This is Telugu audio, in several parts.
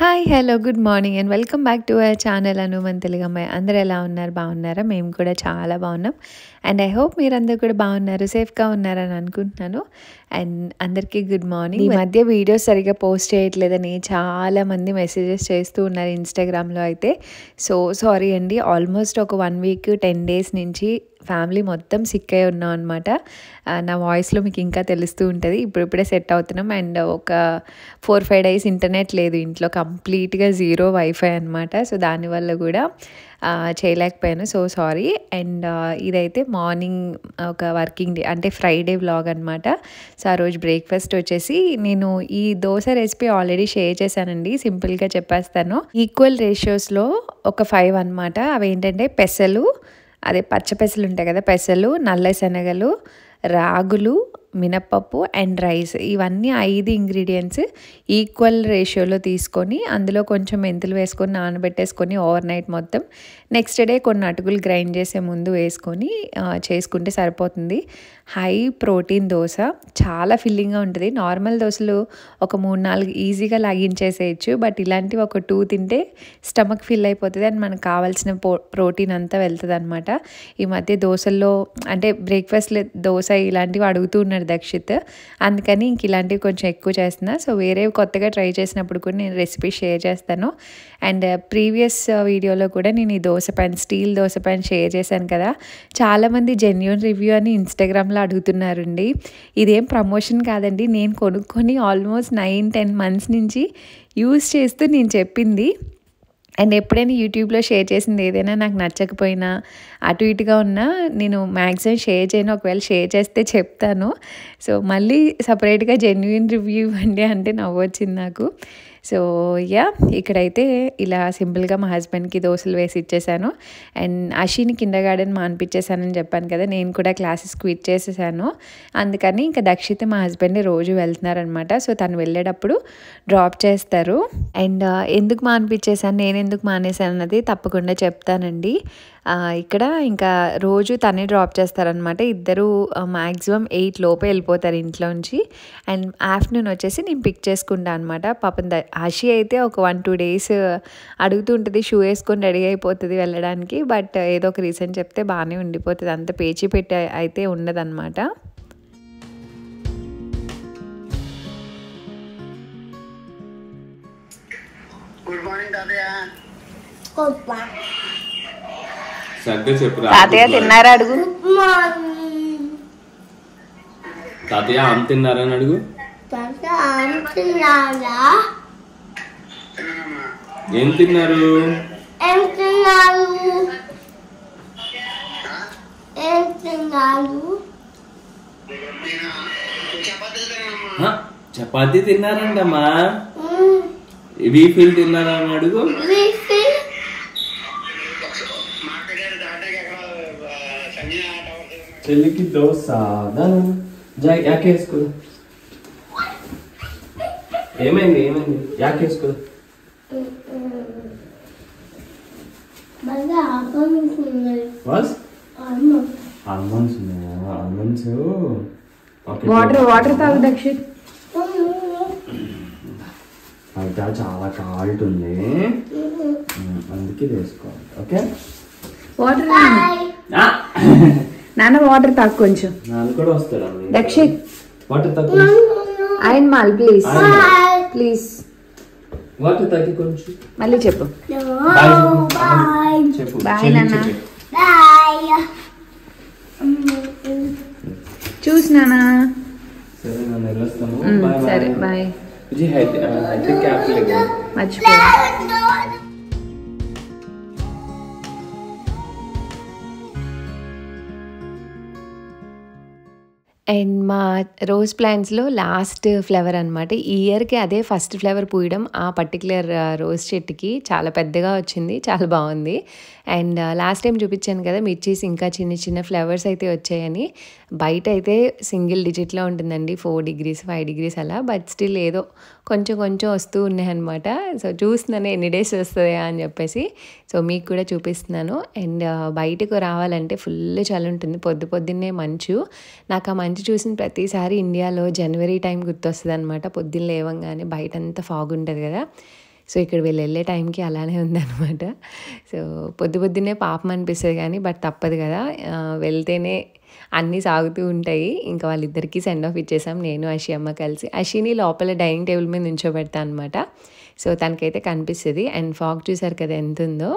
Hi hello good morning and welcome back to our channel Hanuman Telugu అమ్మాయి. అందరూ ఎలా ఉన్నారు? బాగున్నారా? మేము కూడా చాలా బాగున్నాం. అండ్ ఐ హోప్ మీరందరూ కూడా బాగున్నారు, సేఫ్గా ఉన్నారని అనుకుంటున్నాను. అండ్ అందరికీ గుడ్ మార్నింగ్. ఈ మధ్య వీడియోస్ సరిగ్గా పోస్ట్ చేయట్లేదని చాలామంది మెసేజెస్ చేస్తూ ఉన్నారు ఇన్స్టాగ్రామ్లో అయితే. సో సారీ అండి. ఆల్మోస్ట్ ఒక 1 వీక్ 10 డేస్ నుంచి ఫ్యామిలీ మొత్తం సిక్ అయి ఉన్నాం అనమాట. నా వాయిస్లో మీకు ఇంకా తెలుస్తూ ఉంటుంది. ఇప్పుడిప్పుడే సెట్ అవుతున్నాం. అండ్ ఒక 4-5 డేస్ ఇంటర్నెట్ లేదు ఇంట్లో, కంప్లీట్గా జీరో వైఫై అనమాట. సో దానివల్ల కూడా చేయలేకపోయాను. So sorry. అండ్ ఇదైతే మార్నింగ్ ఒక వర్కింగ్ డే అంటే ఫ్రైడే వ్లాగ్ అనమాట. సో ఆ రోజు బ్రేక్ఫాస్ట్ వచ్చేసి నేను ఈ దోశ రెసిపీ ఆల్రెడీ షేర్ చేశానండి. సింపుల్గా చెప్పేస్తాను. ఈక్వల్ రేషియోస్లో ఒక 5 అనమాట. అవి ఏంటంటే పెసలు, అదే పచ్చ పెసలు ఉంటాయి కదా, పెసలు, నల్ల శనగలు, రాగులు, మినప్పప్పు అండ్ రైస్. ఇవన్నీ 5 ఇంగ్రీడియంట్స్ ఈక్వల్ రేషియోలో తీసుకొని అందులో కొంచెం మెంతులు వేసుకొని నానబెట్టేసుకొని ఓవర్ నైట్ మొత్తం నెక్స్ట్ డే కొన్ని అటుకులు గ్రైండ్ చేసే ముందు వేసుకొని చేసుకుంటే సరిపోతుంది. హై ప్రోటీన్ దోశ, చాలా ఫిల్లింగ్గా ఉంటుంది. నార్మల్ దోశలు ఒక 3-4 ఈజీగా లాగించేసేయచ్చు. బట్ ఇలాంటివి ఒక 2 తింటే స్టమక్ ఫిల్ అయిపోతుంది అండ్ మనకు కావాల్సిన ప్రోటీన్ అంతా వెళ్తుంది అనమాట. ఈ మధ్య దోశల్లో అంటే బ్రేక్ఫాస్ట్లో దోశ ఇలాంటివి అడుగుతూ ఉన్నాడు దక్షిత్. అందుకని ఇంక ఇలాంటివి కొంచెం ఎక్కువ చేస్తున్నా. సో వేరేవి కొత్తగా ట్రై చేసినప్పుడు కూడా నేను రెసిపీ షేర్ చేస్తాను. అండ్ ప్రీవియస్ వీడియోలో కూడా నేను ఈ dosa pan, steel dosa pan share చేశాను కదా. చాలామంది జెన్యూన్ రివ్యూ అని ఇన్స్టాగ్రామ్లో అడుగుతున్నారండి. ఇదేం ప్రమోషన్ కాదండి. నేను కొనుక్కొని ఆల్మోస్ట్ 9-10 మంత్స్ నుంచి యూస్ చేస్తూ నేను చెప్పింది. అండ్ ఎప్పుడైనా యూట్యూబ్లో షేర్ చేసింది ఏదైనా నాకు నచ్చకపోయినా అటు ఇటుగా ఉన్నా నేను మ్యాక్సిమం షేర్ చేయను. ఒకవేళ షేర్ చేస్తే చెప్తాను. సో మళ్ళీ సపరేట్గా జెన్యూన్ రివ్యూ ఇవ్వండి అంటే నవ్వొచ్చింది నాకు. సో యా, ఇక్కడైతే ఇలా సింపుల్గా మా హస్బెండ్కి దోశలు వేసి ఇచ్చేసాను. అండ్ అషిని కిండర్ గార్డెన్ మానిపించేసానని చెప్పాను కదా, నేను కూడా క్లాసెస్ క్విట్ చేసేసాను. అందుకని ఇంకా దక్షిత్ మా హస్బెండ్ రోజు వెళ్తున్నారనమాట. సో తను వెళ్ళేటప్పుడు డ్రాప్ చేస్తారు. అండ్ ఎందుకు మానిపించేసాను, నేను ఎందుకు మానేసాను అన్నది తప్పకుండా చెప్తానండి. ఇక్కడ ఇంకా రోజు తనే డ్రాప్ చేస్తారనమాట. ఇద్దరు మ్యాక్సిమం 8 లోపే వెళ్ళిపోతారు ఇంట్లోంచి. అండ్ ఆఫ్టర్నూన్ వచ్చేసి నేను పిక్ చేసుకుంటాను అనమాట. పాపం హషి అయితే ఒక 1-2 డేస్ అడుగుతూ ఉంటుంది, షూ వేసుకొని రెడీ అయిపోతుంది వెళ్ళడానికి. బట్ ఏదో ఒక రీజన్ చెప్తే బాగానే ఉండిపోతుంది, అంత పేచి పెట్టి అయితే ఉండదన్నమాట. గుడ్ మార్నింగ్ తాతయ్య. తాతయ్య తిన్నారా అడుగు. తాతయ్య ఆమె తిన్నారని అడుగు. ఏం తిన్నారు? చపాతీ తిన్నారంటమ్మా. వీఫిల్ తిన్నారా అని అడుగు. చెల్లికి దోశ యాకేసుకో. ఏమైంది ఏమైంది యాకేసుకో. ఆల్మండ్స్ ఉన్నాయా? ఆల్మండ్స్ వాటర్ తాగు దక్షిత్. అయితే చాలా కాల్ట్ ఉంది, అందుకే వేసుకోవాలి. ఓకే వాటర్ నాన్న, వాటర్ తాగు కొంచెం. నాన్న కూడా వస్తాడు దక్షిత్. వాటర్ తక్కువ. And mall please please. Water తగ్గి కొంచెం. మళ్ళీ చెప్పు. చెప్పు బాయ్ నాన్న. చూసి నాన్న. సరే నన్ను వెళ్ళొస్తాను. సరే బాయ్. మర్చిపోయా. అండ్ మా రోజ్ ప్లాంట్స్లో లాస్ట్ ఫ్లవర్ అనమాట. ఈ ఇయర్కి అదే ఫస్ట్ ఫ్లవర్ పూయడం ఆ పర్టికులర్ రోజ్ చెట్టుకి. చాలా పెద్దగా వచ్చింది, చాలా బాగుంది. అండ్ లాస్ట్ టైం చూపించాను కదా మిర్చీస్ ఇంకా చిన్న చిన్న ఫ్లవర్స్ అయితే వచ్చాయని. బయట అయితే సింగిల్ డిజిట్లో ఉంటుందండి, 4 degrees 5 degrees అలా. బట్ స్టిల్ ఏదో కొంచెం కొంచెం వస్తూ ఉన్నాయి అనమాట. సో చూస్తున్నాను ఎన్ని డేస్ వస్తాయా అని చెప్పేసి. సో మీకు కూడా చూపిస్తున్నాను. అండ్ బయటకు రావాలంటే ఫుల్ చలి ఉంటుంది, పొద్దున్నే మంచు. నాకు ఆ మంచు చూసిన ప్రతిసారి ఇండియాలో జనవరి టైం గుర్తొస్తుంది అనమాట. పొద్దున్న లేవంగానే బయట అంతా ఫాగ్ ఉంటుంది కదా. సో ఇక్కడ వీళ్ళు వెళ్ళే టైంకి అలానే ఉందన్నమాట. సో పొద్దున్నే పాపం అనిపిస్తుంది కానీ బట్ తప్పదు కదా, వెళ్తేనే అన్నీ సాగుతూ ఉంటాయి. ఇంకా వాళ్ళిద్దరికీ సెండ్ ఆఫ్ ఇచ్చేసాం, నేను అషి అమ్మ కలిసి. అషిని లోపల డైనింగ్ టేబుల్ మీద నుంచోబెడతా అనమాట. సో తనకైతే కనిపిస్తుంది. అండ్ ఫాగ్ చూసారు కదా ఎంత ఉందో.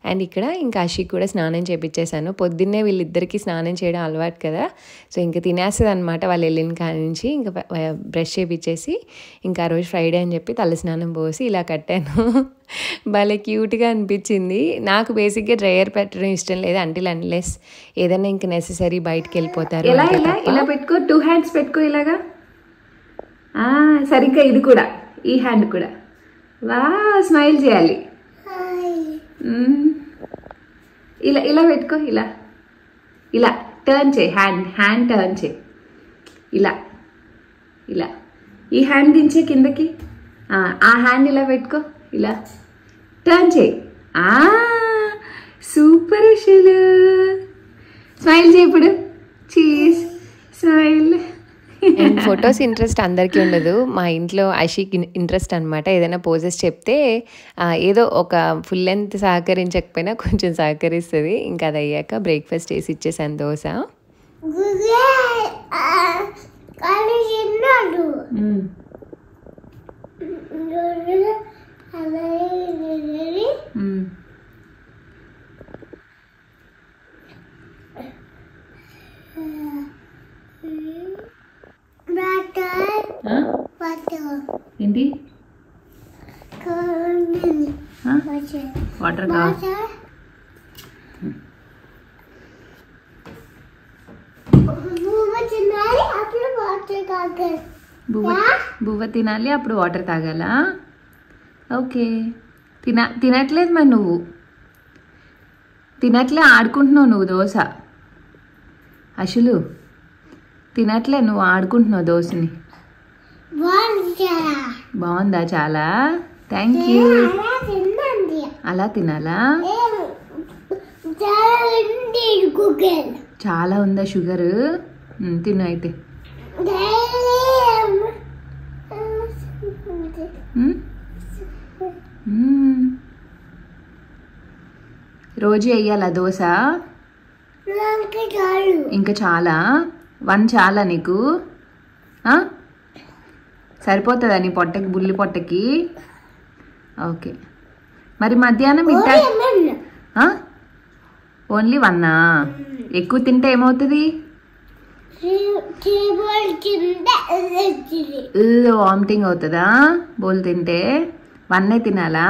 అండ్ ఇక్కడ ఇంకా అషికి కూడా స్నానం చేయించేసాను. పొద్దున్నే వీళ్ళిద్దరికీ స్నానం చేయడం అలవాటు కదా, సో ఇంకా తినేస్తుంది అనమాట వాళ్ళు వెళ్ళిన కాడి నుంచి. ఇంకా బ్రష్ చేయించేసి ఇంకా ఆ రోజు ఫ్రైడే అని చెప్పి తల స్నానం పోసి ఇలా కట్టాను. భలే క్యూట్గా అనిపించింది. నాకు బేసిక్గా డ్రైయర్ పెట్టడం ఇష్టం లేదు, అన్లెస్ ఏదైనా ఇంకా నెససరీ బయటికి వెళ్ళిపోతారు. ఇలా పెట్టుకో, 2 హ్యాండ్స్ పెట్టుకో ఇలాగా. సరిగ్గా ఇది కూడా, ఈ హ్యాండ్ కూడా వా స్మైల్ చేయాలి. ఇలా ఇలా పెట్టుకో, ఇలా ఇలా టర్న్ చేయి, హ్యాండ్ టర్న్ చేయి, ఇలా ఇలా ఈ హ్యాండ్ దించే కిందకి, ఆ హ్యాండ్ ఇలా పెట్టుకో, ఇలా టర్న్ చేయి. సూపర్ అసలు. స్మైల్ చేయి ఇప్పుడు, cheese smile. And photos interest అందరికీ ఉండదు, మా ఇంట్లో అషికి ఇంట్రెస్ట్ అనమాట. ఏదైనా పోజెస్ చెప్తే ఏదో ఒక ఫుల్ లెంత్ సహకరించకపోయినా కొంచెం సహకరిస్తుంది. ఇంకా అది అయ్యాక బ్రేక్ఫాస్ట్ చేసి ఇచ్చేసాను దోశ. ఏంటి వాటర్ కావాలి? బువ్వ తినాలి అప్పుడు వాటర్ తాగాలా? ఓకే. తినట్లేదు మరి నువ్వు, తినట్లే ఆడుకుంటున్నావు నువ్వు దోశ. అసలు తినట్లే, నువ్వు ఆడుకుంటున్నావు దోశని. బాగుందా? చాలా థ్యాంక్ యూ. అలా తినాలా? చాలా ఉందా షుగర్? తిను అయితే. రోజు వేయాలా దోశ? ఇంకా చాలా? 1 చాలా నీకు? సరిపోతుందా నీ పొట్టకి, బుల్లి పొట్టకి? ఓకే. మరి మధ్యాహ్నం ఓన్లీ 1? ఎక్కువ తింటే ఏమవుతుంది? వామిటింగ్ అవుతుందా బోల్ తింటే? 1 తినాలా?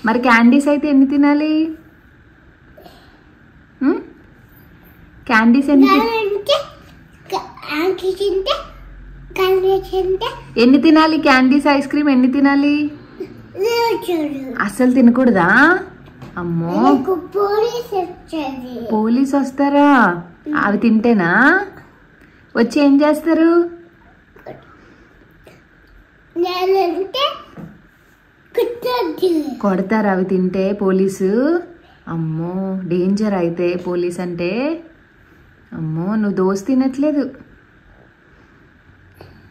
మరి క్యాండీస్ అయితే ఎన్ని తినాలి? క్యాండీస్ ఎన్ని తినాలి? క్యాండీస్ ఐస్ క్రీమ్ ఎన్ని తినాలి? అస్సలు తినకూడదా? అమ్మో, పోలీస్ వస్తారా? అవి తింటేనా? వచ్చి ఏం చేస్తారు? కొడతారు అవి తింటే పోలీసు? అమ్మో డేంజర్ అయితే పోలీస్ అంటే. అమ్మో నువ్వు దోశ తినట్లేదు,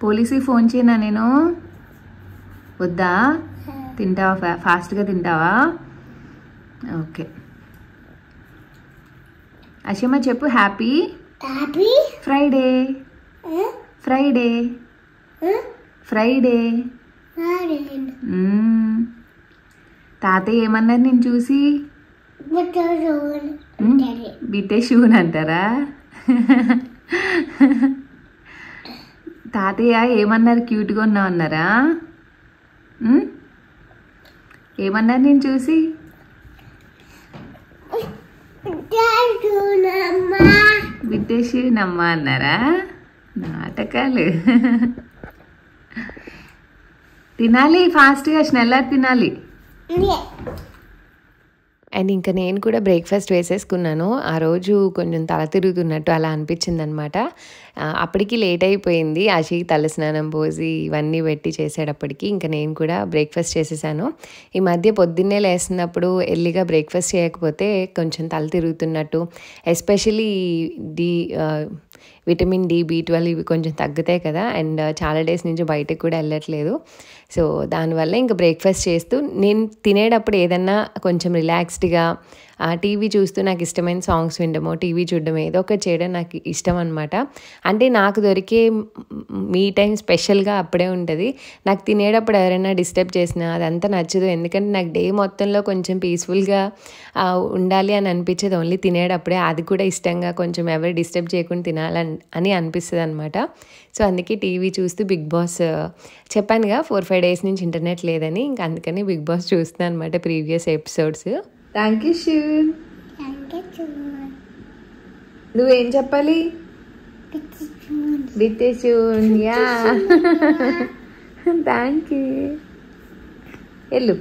పోలీసుకి ఫోన్ చేయనా నేను? వద్దా? తింటావా? ఫాస్ట్గా తింటావా? ఓకే. అషమ చెప్పు హ్యాపీ ఫ్రైడే. Friday Friday. తాతయ్య ఏమన్నారు నేను చూసి? బిట్టే షూన్ అంటారా? తాతయ్య ఏమన్నారు? క్యూట్గా ఉన్నావు అన్నారా? ఏమన్నారు నేను చూసి? బిట్టేసి నమ్మ అన్నారా? నాటకాలు. తినాలి ఫాస్ట్గా, స్నెల్లర్ తినాలి. అండ్ ఇంకా నేను కూడా బ్రేక్ఫాస్ట్ వేసేసుకున్నాను. ఆ రోజు కొంచెం తల తిరుగుతున్నట్టు అలా అనిపించింది అనమాట. అప్పటికి లేట్ అయిపోయింది, ఆశకి తలస్నానం పోసి ఇవన్నీ పెట్టి చేసేటప్పటికి. ఇంకా నేను కూడా బ్రేక్ఫాస్ట్ చేసేసాను. ఈ మధ్య పొద్దున్నే లేస్తున్నప్పుడు ఎర్లీగా బ్రేక్ఫాస్ట్ చేయకపోతే కొంచెం తల తిరుగుతున్నట్టు, ఎస్పెషలీ విటమిన్ డి, B12 ఇవి కొంచెం తగ్గుతాయి కదా. అండ్ చాలా డేస్ నుంచి బయటకు కూడా వెళ్ళట్లేదు. సో దానివల్ల ఇంకా బ్రేక్ఫాస్ట్ చేస్తూ నేను తినేటప్పుడు ఏదన్నా కొంచెం రిలాక్స్డ్గా టీవీ చూస్తూ నాకు ఇష్టమైన సాంగ్స్ వినడమో, టీవీ చూడడం ఏదో ఒకటి చేయడం నాకు ఇష్టం అనమాట. అంటే నాకు దొరికే మీ టైం స్పెషల్గా అప్పుడే ఉంటుంది. నాకు తినేటప్పుడు ఎవరైనా డిస్టర్బ్ చేసినా అదంతా నచ్చదు. ఎందుకంటే నాకు డే మొత్తంలో కొంచెం పీస్ఫుల్గా ఉండాలి అని అనిపించేది ఓన్లీ తినేటప్పుడే. అది కూడా ఇష్టంగా కొంచెం ఎవరు డిస్టర్బ్ చేయకుండా తినాలని అనిపిస్తుంది అనమాట. సో అందుకే టీవీ చూస్తూ బిగ్ బాస్ చెప్పానుగా 4-5 డేస్ నుంచి ఇంటర్నెట్ లేదని, ఇంకా అందుకని బిగ్ బాస్ చూస్తున్నాను అనమాట ప్రీవియస్ ఎపిసోడ్స్. థ్యాంక్ యూ షూన్. నువ్వేం చెప్పాలి? బిట్టేషూన్. Yeah thank you. వెళ్ళు.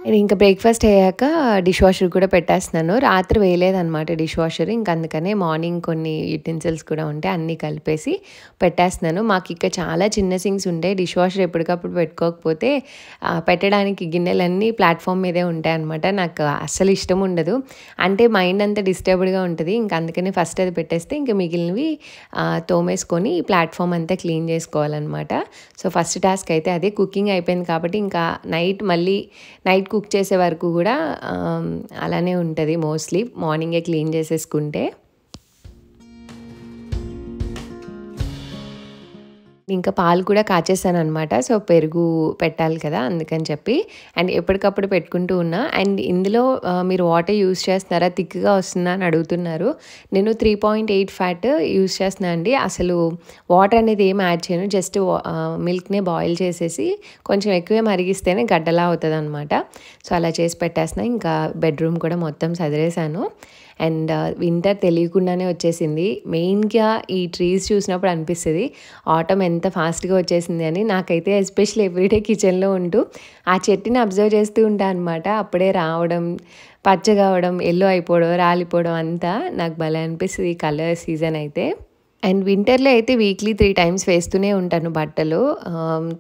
నేను ఇంకా బ్రేక్ఫాస్ట్ అయ్యాక డిష్ వాషర్ కూడా పెట్టేస్తున్నాను. రాత్రి వేయలేదన్నమాట డిష్ వాషర్. ఇంక అందుకనే మార్నింగ్ కొన్ని యుటెన్సిల్స్ కూడా ఉంటే అన్నీ కలిపేసి పెట్టేస్తున్నాను. మాకు ఇక చాలా చిన్న సింక్స్ ఉంటాయి. డిష్ వాషర్ ఎప్పటికప్పుడు పెట్టుకోకపోతే పెట్టడానికి గిన్నెలన్నీ ప్లాట్ఫామ్ మీదే ఉంటాయి అనమాట. నాకు అస్సలు ఇష్టం ఉండదు. అంటే మైండ్ అంతా డిస్టర్బ్డ్గా ఉంటుంది. ఇంక అందుకని ఫస్ట్ అది పెట్టేస్తే ఇంకా మిగిలినవి తోమేసుకొని ప్లాట్ఫామ్ అంతా క్లీన్ చేసుకోవాలన్నమాట. సో ఫస్ట్ టాస్క్ అయితే అదే. కుకింగ్ అయిపోయింది కాబట్టి ఇంకా నైట్ కుక్ చేసే వరకు కూడా అలానే ఉంటుంది మోస్ట్లీ, మార్నింగే క్లీన్ చేసేసుకుంటే. ఇంకా పాలు కూడా కాచేసాను అనమాట. సో పెరుగు పెట్టాలి కదా అందుకని చెప్పి, అండ్ ఎప్పటికప్పుడు పెట్టుకుంటూ ఉన్నా. అండ్ ఇందులో మీరు వాటర్ యూస్ చేస్తున్నారా, థిక్గా వస్తుందా అని అడుగుతున్నారు. నేను 3.8 ఫ్యాట్ యూస్ చేస్తున్నా అండి. అసలు వాటర్ అనేది ఏం యాడ్ చేయను. జస్ట్ మిల్క్నే బాయిల్ చేసేసి కొంచెం ఎక్కువే మరిగిస్తేనే గడ్డలా అవుతుంది అనమాట. సో అలా చేసి పెట్టేస్తున్నా. ఇంకా బెడ్రూమ్ కూడా మొత్తం సదిరేసాను. అండ్ వింటర్ తెలియకుండానే వచ్చేసింది. మెయిన్గా ఈ ట్రీస్ చూసినప్పుడు అనిపిస్తుంది ఆటమ్ ఎంత ఫాస్ట్గా వచ్చేసింది అని. నాకైతే ఎస్పెషల్లీ ఎవ్రీడే కిచెన్లో ఉంటూ ఆ చెట్టుని అబ్జర్వ్ చేస్తూ ఉంటాను అనమాట. అప్పుడే రావడం, పచ్చగా అవడం, ఎల్లో అయిపోవడం, రాలిపోవడం అంతా నాకు భలే అనిపిస్తుంది ఈ కలర్ సీజన్ అయితే. అండ్ వింటర్లో అయితే వీక్లీ 3 times వేస్తూనే ఉంటాను బట్టలు.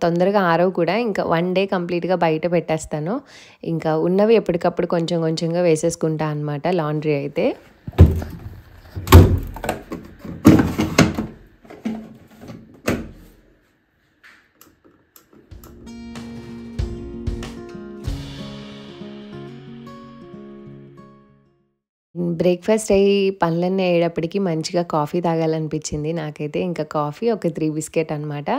తొందరగా ఆరవు కూడా. ఇంకా 1 day కంప్లీట్గా బయట పెట్టేస్తాను. ఇంకా ఉన్నవి ఎప్పటికప్పుడు కొంచెం కొంచెంగా వేసేసుకుంటా అనమాట లాండ్రీ అయితే. బ్రేక్ఫాస్ట్ అయ్యి పనులన్నీ అయ్యేటప్పటికి మంచిగా కాఫీ తాగాలనిపించింది నాకైతే. ఇంకా కాఫీ ఒక 3 బిస్కెట్ అనమాట.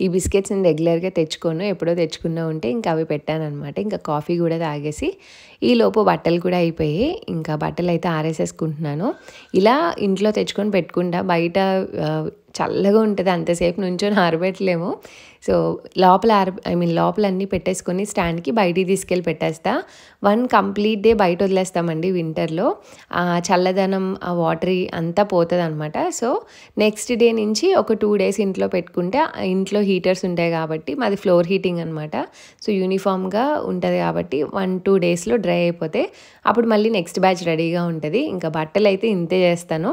ఈ బిస్కెట్స్ నేను రెగ్యులర్గా తెచ్చుకోను, ఎప్పుడో తెచ్చుకున్నా ఉంటే ఇంకా అవి పెట్టాను అనమాట. ఇంకా కాఫీ కూడా తాగేసి ఈలోపు బట్టలు కూడా అయిపోయి ఇంకా బట్టలు అయితే ఆరేసేసుకుంటున్నాను. ఇలా ఇంట్లో తెచ్చుకొని పెట్టుకుంటా. బయట చల్లగా ఉంటుంది, అంతసేపు నుంచొని ఆరబెట్టలేము. సో లోపల అన్నీ పెట్టేసుకొని స్టాండ్కి బయటికి తీసుకెళ్ళి పెట్టేస్తా. 1 complete day బయట వదిలేస్తామండి వింటర్లో. చల్లదనం, ఆ వాటరీ అంతా పోతుంది అనమాట. సో నెక్స్ట్ డే నుంచి ఒక 2 days ఇంట్లో పెట్టుకుంటే, ఇంట్లో హీటర్స్ ఉంటాయి కాబట్టి, మాది ఫ్లోర్ హీటింగ్ అనమాట. సో యూనిఫామ్గా ఉంటుంది కాబట్టి 1-2 daysలో డ్రై అయిపోతే అప్పుడు మళ్ళీ నెక్స్ట్ బ్యాచ్ రెడీగా ఉంటుంది. ఇంకా బట్టలు అయితే ఇంతే చేస్తాను.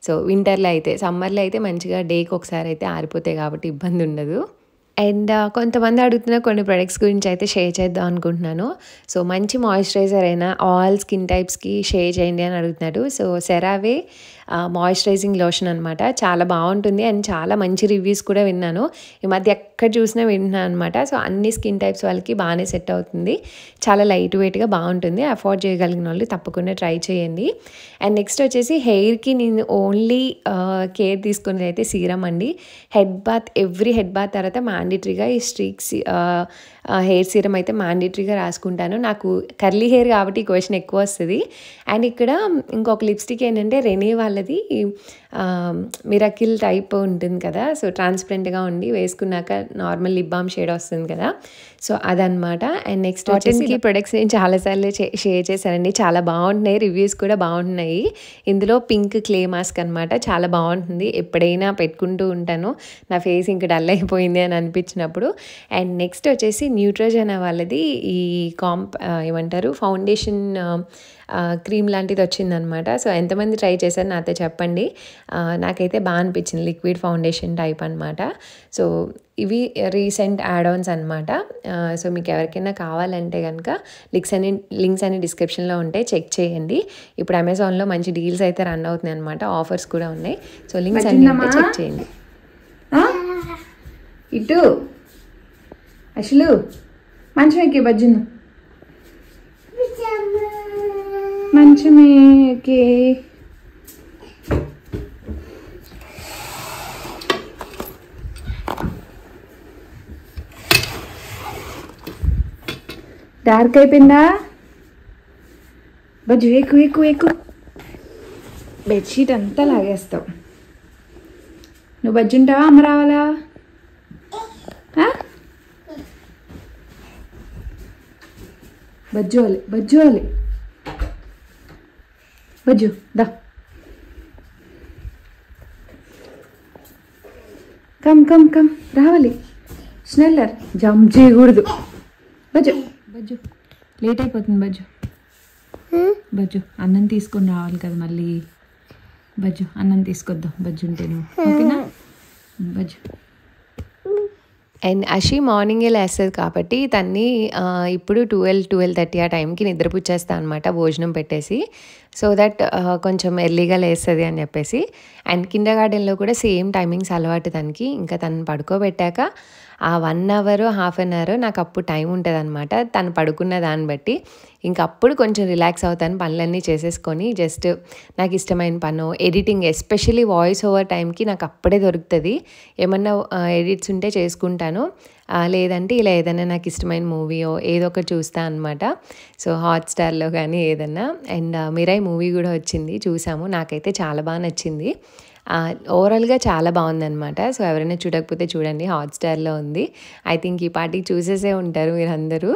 సో వింటర్లో అయితే, సమ్మర్లో అయితే మంచిగా డేకి ఒకసారి అయితే ఆరిపోతాయి కాబట్టి ఇబ్బంది ఉండదు. అండ్ కొంతమంది అడుగుతున్న కొన్ని ప్రొడక్ట్స్ గురించి అయితే షేర్ చేద్దాం అనుకుంటున్నాను. సో మంచి మాయిశ్చరైజర్ అయినా ఆల్ స్కిన్ టైప్స్కి షేర్ చేయండి అని అడుగుతున్నారు. సో సెరావే మాయిశ్చరైజింగ్ లోషన్ అనమాట. చాలా బాగుంటుంది అండ్ చాలా మంచి రివ్యూస్ కూడా విన్నాను. ఈ మధ్య ఎక్కడ చూసినా వింటున్నాను అనమాట. సో అన్ని స్కిన్ టైప్స్ వాళ్ళకి బాగానే సెట్ అవుతుంది. చాలా లైట్ వెయిట్గా బాగుంటుంది. అఫోర్డ్ చేయగలిగిన వాళ్ళు తప్పకుండా ట్రై చేయండి. అండ్ నెక్స్ట్ వచ్చేసి హెయిర్కి నేను ఓన్లీ కేర్ తీసుకునేది అయితే సీరం అండి. ఎవ్రీ హెడ్ బాత్ తర్వాత మ్యాండేటరీగా ఈ స్ట్రీక్స్ హెయిర్ సీరం అయితే మ్యాండేటరీగా రాసుకుంటాను. నాకు కర్లీ హెయిర్ కాబట్టి ఈ క్వశ్చన్ ఎక్కువ వస్తుంది. అండ్ ఇక్కడ ఇంకొక లిప్స్టిక్ ఏంటంటే రెనీ వాళ్ళది మిరాకిల్ టైప్ ఉంటుంది కదా. సో ట్రాన్స్పరెంట్గా ఉండి వేసుకున్నాక నార్మల్ లిప్ బామ్ షేడ్ వస్తుంది కదా. సో అదనమాట. అండ్ నెక్స్ట్ వచ్చేసి ప్రొడక్ట్స్ నేను చాలాసార్లు షేర్ చేశానండి. చాలా బాగుంటున్నాయి, రివ్యూస్ కూడా బాగుంటున్నాయి. ఇందులో పింక్ క్లే మాస్క్ అనమాట. చాలా బాగుంటుంది, ఎప్పుడైనా పెట్టుకుంటూ ఉంటాను నా ఫేస్ ఇంకా డల్ అయిపోయింది అని అనిపించినప్పుడు. అండ్ నెక్స్ట్ వచ్చేసి న్యూట్రోజెనా వాళ్ళది ఈ ఏమంటారు ఫౌండేషన్ క్రీమ్ లాంటిది వచ్చిందనమాట. సో ఎంతమంది ట్రై చేశారు నాతో చెప్పండి. నాకైతే బాగా అనిపించింది, లిక్విడ్ ఫౌండేషన్ టైప్ అనమాట. సో ఇవి రీసెంట్ యాడ్ ఆన్స్ అనమాట. సో మీకు ఎవరికైనా కావాలంటే కనుక లింక్స్ అన్ని డిస్క్రిప్షన్లో ఉంటాయి, చెక్ చేయండి. ఇప్పుడు అమెజాన్లో మంచి డీల్స్ అయితే రన్ అవుతున్నాయి అనమాట, ఆఫర్స్ కూడా ఉన్నాయి. సో లింక్స్ అన్ని ఉంటే చెక్ చేయండి. ఇటు అసలు మంచమేకి బజ్జును మంచమేకి డార్క్ అయిపోయిందా? బజ్జు ఎక్కువ ఎక్కువ ఎక్కువ బెడ్షీట్ అంతా లాగేస్తావు. నువ్వు బజ్జుంటావా? అమ్మ రావాలా? బజ్జోవాలి బజ్జోవాలి బజ్జు దా కమ్ కమ్ కమ్ రావాలి. స్నెల్లర్ జంప్ చేయకూడదు. బజ్జు బజ్జు లేట్ అయిపోతుంది. బజ్జు బజ్జు అన్నం తీసుకొని రావాలి కదా మళ్ళీ. బజ్జు అన్నం తీసుకొద్దాం బజ్జు ఉంటే నువ్వు, ఓకేనా? బజ్జు అండ్ అషి మార్నింగే లేస్తుంది కాబట్టి తన్ని ఇప్పుడు 12-12:30 ఆ టైంకి నిద్రపుచ్చేస్తా అనమాట, భోజనం పెట్టేసి. సో దట్ కొంచెం ఎర్లీగా లేస్తుంది అని చెప్పేసి. అండ్ కిండర్ గార్డెన్లో కూడా సేమ్ టైమింగ్స్ అలవాటు తనకి. ఇంకా తను పడుకోబెట్టాక ఆ 1 అవర్ హాఫ్ అన్ అవర్ నాకు అప్పుడు టైం ఉంటుంది అనమాట, తను పడుకున్న దాన్ని బట్టి. ఇంక అప్పుడు కొంచెం రిలాక్స్ అవుతాను, పనులన్నీ చేసేసుకొని. జస్ట్ నాకు ఇష్టమైన పను ఎడిటింగ్, ఎస్పెషల్లీ వాయిస్ ఓవర్ టైంకి నాకు అప్పుడే దొరుకుతుంది. ఏమన్నా ఎడిట్స్ ఉంటే చేసుకుంటాను, లేదంటే ఇలా ఏదైనా నాకు ఇష్టమైన మూవీయో ఏదో ఒకటి చూస్తా అనమాట. సో హాట్స్టార్లో కానీ ఏదన్నా. అండ్ మిరాయి మూవీ కూడా వచ్చింది, చూసాము. నాకైతే చాలా బాగా నచ్చింది. ఓవరాల్గా చాలా బాగుందనమాట. సో ఎవరైనా చూడకపోతే చూడండి, హాట్స్టార్లో ఉంది. ఐ థింక్ ఈ పార్టీకి చూసేసే ఉంటారు మీరు అందరూ.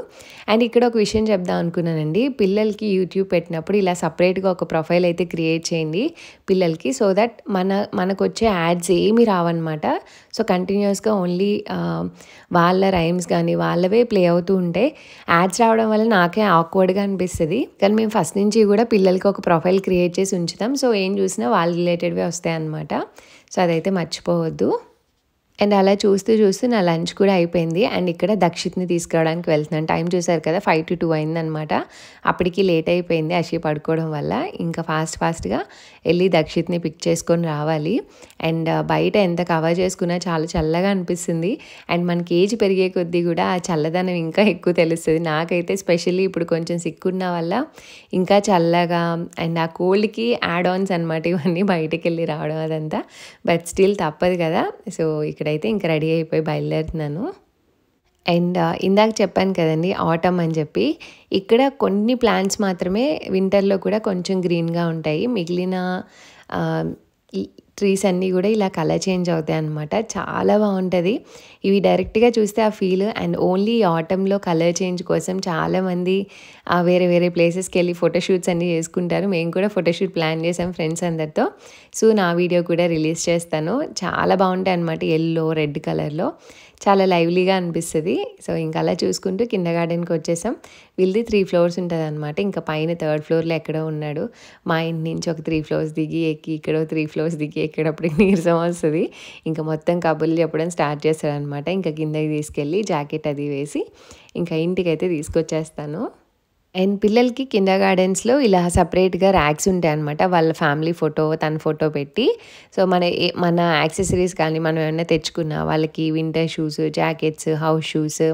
అండ్ ఇక్కడ ఒక విషయం చెప్దాం అనుకున్నానండి, పిల్లలకి యూట్యూబ్ పెట్టినప్పుడు ఇలా సపరేట్గా ఒక ప్రొఫైల్ అయితే క్రియేట్ చేయండి పిల్లలకి. సో దట్ మనకు వచ్చే యాడ్స్ ఏమీ రావన్నమాట. సో కంటిన్యూస్గా ఓన్లీ వాళ్ళ రైమ్స్ కానీ వాళ్ళవే ప్లే అవుతూ ఉంటాయి. యాడ్స్ రావడం వల్ల నాకే ఆక్వర్డ్గా అనిపిస్తుంది. కానీ మేము ఫస్ట్ నుంచి కూడా పిల్లలకి ఒక ప్రొఫైల్ క్రియేట్ చేసి ఉంచుతాం. సో ఏం చూసినా వాళ్ళ రిలేటెడ్వే వస్తాయి అన్నమాట. సో అదైతే మర్చిపోవద్దు. అండ్ అలా చూస్తూ చూస్తూ నా లంచ్ కూడా అయిపోయింది. అండ్ ఇక్కడ దక్షిత్ని తీసుకురావడానికి వెళ్తున్నాను. టైం చూసారు కదా, 5 to 2 అయిందనమాట. అప్పటికి లేట్ అయిపోయింది అషి పడుకోవడం వల్ల. ఇంకా ఫాస్ట్గా వెళ్ళి దక్షిత్ని పిక్ చేసుకొని రావాలి. అండ్ బయట ఎంత కవర్ చేసుకున్నా చాలా చల్లగా అనిపిస్తుంది. అండ్ మనకి ఏజ్ పెరిగే కొద్దీ కూడా ఆ చల్లదనం ఇంకా ఎక్కువ తెలుస్తుంది. నాకైతే స్పెషల్లీ ఇప్పుడు కొంచెం సిక్కున్న వల్ల ఇంకా చల్లగా, అండ్ ఆ కోల్డ్కి యాడ్ ఆన్స్ అనమాట ఇవన్నీ, బయటకు వెళ్ళి రావడం అదంతా. బట్ స్టిల్ తప్పదు కదా. సో ఇక్కడైతే ఇంకా రెడీ అయిపోయి బయలుదేరుతున్నాను. అండ్ ఇందాక చెప్పాను కదండి ఆటమ్ అని చెప్పి, ఇక్కడ కొన్ని ప్లాంట్స్ మాత్రమే వింటర్లో కూడా కొంచెం గ్రీన్గా ఉంటాయి. మిగిలిన ట్రీస్ అన్నీ కూడా ఇలా కలర్ చేంజ్ అవుతాయి అన్నమాట. చాలా బాగుంటుంది ఇవి డైరెక్ట్గా చూస్తే ఆ ఫీల్. అండ్ ఓన్లీ ఆటంలో కలర్ చేంజ్ కోసం చాలామంది వేరే వేరే ప్లేసెస్కి వెళ్ళి ఫోటోషూట్స్ అన్నీ చేసుకుంటారు. మేము కూడా ఫోటోషూట్ ప్లాన్ చేసాం ఫ్రెండ్స్ అందరితో. సో నా వీడియో కూడా రిలీజ్ చేస్తాను. చాలా బాగుంటాయి అన్నమాట, ఎల్లో రెడ్ కలర్లో, చాలా లైవ్లీగా అనిపిస్తుంది. సో ఇంకా అలా చూసుకుంటూ కిండర్ గార్డెన్కి వచ్చేసాం. వీళ్ళది 3 floors ఉంటుంది అనమాట. ఇంకా పైన 3rd floorలో ఎక్కడో ఉన్నాడు. మా ఇంటి నుంచి ఒక 3 floors దిగి ఎక్కి ఇక్కడో 3 floors దిగి ఎక్కడప్పటికి నీరసం వస్తుంది. ఇంకా మొత్తం కబుర్లు చెప్పడం స్టార్ట్ చేస్తారనమాట. ఇంకా కిందకి తీసుకెళ్ళి జాకెట్ అది వేసి ఇంకా ఇంటికైతే తీసుకొచ్చేస్తాను. అండ్ పిల్లలకి కిండర్ గార్డెన్స్లో ఇలా సపరేట్గా ర్యాక్స్ ఉంటాయి అనమాట. వాళ్ళ ఫ్యామిలీ ఫోటో, తన ఫోటో పెట్టి. సో మన యాక్సెసరీస్ కానీ మనం ఏమైనా తెచ్చుకున్నా, వాళ్ళకి winter shoes, jackets, house shoes,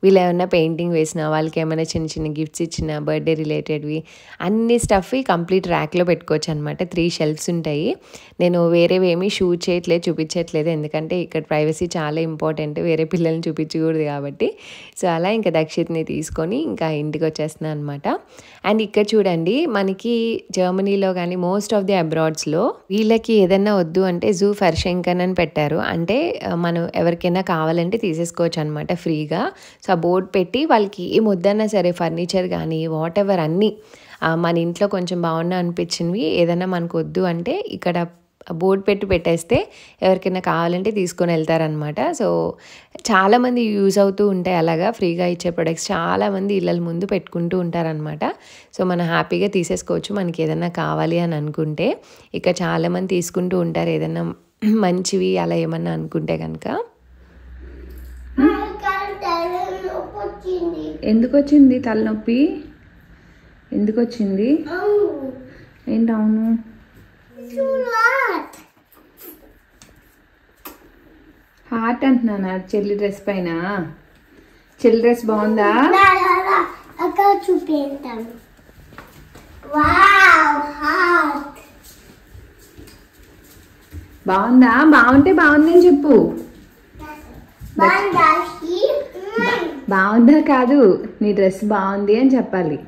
వీళ్ళు ఏమైనా పెయింటింగ్ వేసినా, వాళ్ళకి ఏమైనా చిన్న చిన్న గిఫ్ట్స్ ఇచ్చిన, బర్త్డే రిలేటెడ్వి అన్ని స్టఫ్ కంప్లీట్ ర్యాక్లో పెట్టుకోవచ్చు అనమాట. 3 shelves ఉంటాయి. నేను వేరేవేమీ షూట్ చేయట్లేదు, చూపించట్లేదు, ఎందుకంటే ఇక్కడ ప్రైవసీ చాలా ఇంపార్టెంట్, వేరే పిల్లల్ని చూపించకూడదు కాబట్టి. సో అలా ఇంకా దక్షిత్ని తీసుకొని ఇంకా ఇంటికి వచ్చేస్తున్నాను అనమాట. అండ్ ఇక్కడ చూడండి, మనకి జర్మనీలో కానీ మోస్ట్ ఆఫ్ ది అబ్రాడ్స్లో వీళ్ళకి ఏదైనా వద్దు అంటే జూ ఫర్షెంకన్ అని పెట్టారు. అంటే మనం ఎవరికైనా కావాలంటే తీసేసుకోవచ్చు అనమాట ఫ్రీగా. సో ఆ బోర్డు పెట్టి వాళ్ళకి ఏం వద్దన్నా సరే, ఫర్నిచర్ కానీ వాట్ ఎవర్ అన్నీ మన ఇంట్లో కొంచెం బాగున్నా అనిపించినవి ఏదైనా మనకు వద్దు అంటే ఇక్కడ బోర్డు పెట్టేస్తే ఎవరికైనా కావాలంటే తీసుకొని వెళ్తారనమాట. సో చాలామంది యూజ్ అవుతూ ఉంటాయి అలాగా ఫ్రీగా ఇచ్చే ప్రొడక్ట్స్ చాలామంది ఇళ్ళ ముందు పెట్టుకుంటూ ఉంటారనమాట. సో మనం హ్యాపీగా తీసేసుకోవచ్చు మనకి ఏదైనా కావాలి అని అనుకుంటే. ఇక చాలామంది తీసుకుంటూ ఉంటారు ఏదైనా మంచివి అలా ఏమన్నా అనుకుంటే కనుక. ఎందుకు వచ్చింది తలనొప్పి? ఎందుకు వచ్చింది? ఏంటి అవును? హార్ట్ అంటున్నానా చెల్లి డ్రెస్ పైన? చెల్లి డ్రెస్ బాగుందా? చూపిస్తాను. బాగుందా? బాగుంటే బాగుంది అని చెప్పు. బాగుందా కాదు, నీ డ్రెస్ బాగుంది అని చెప్పాలి.